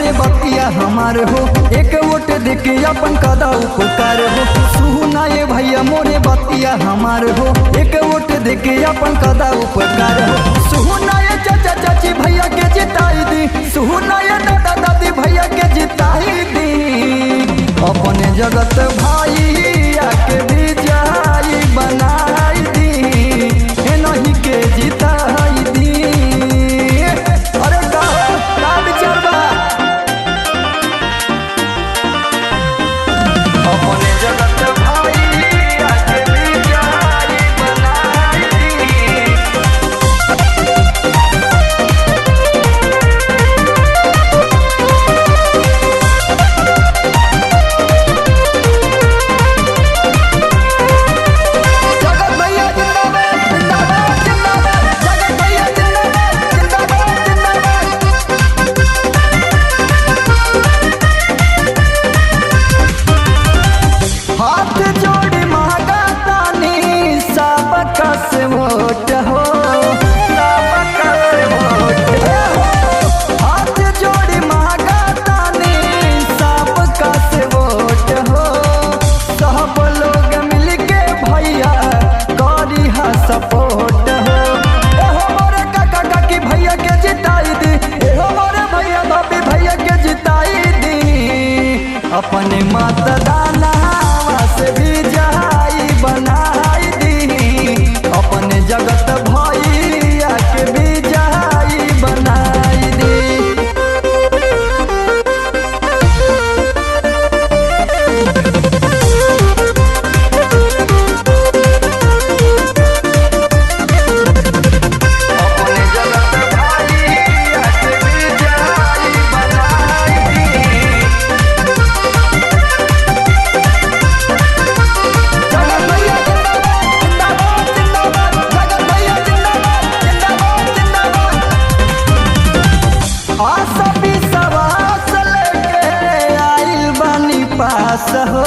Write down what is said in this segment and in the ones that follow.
मोरे बतिया हमारे हो, एक वोट देके अपन कदा उपकार हो। सुना ये भैया मोरे बतिया हमारे हो, एक वोट देके अपन कदा उपकार हो। सुना ये चाचा चाची भैया के जिताई दी, सुना ये दादा दादी भैया के जिताई दी। अपने जगत भाई के विजयी बनाई दी, नहीं के जिताई दी। अरे का विचार बा? अपने जगत भाई के विजयी बनाई दी। हाथ जोड़ी मांगा तानी सबका से वोट हो, सबका से वोट हो। हाथ जोड़ी मांगा तानी सबका से वोट हो। सब लोग मिलके भैया करी हा सपोर्ट हो। एहो मोरे काका काकी भैया के जिताई दी, एहो मोरे भैया भाभी भैया के जिताई दी। अपने मतदाना से विजयी बनाई दी, अपने जगत भैया के विजयी बनाई दी। अपने जगत भैया के विजयी बनाई दी। आशा विश्वास लेके आइल बानी पास हो,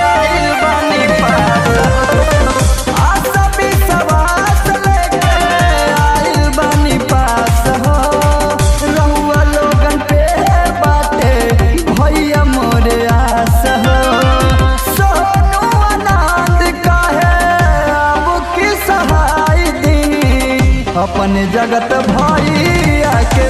आइल बानी पास हो। आशा विश्वास लेके आइल बानी पास हो। रहुआ लोगन पे बाटे भैया मोरे आस हो। सोनू आनंद काहे अब की सहाय दी, अपने जगत भैया के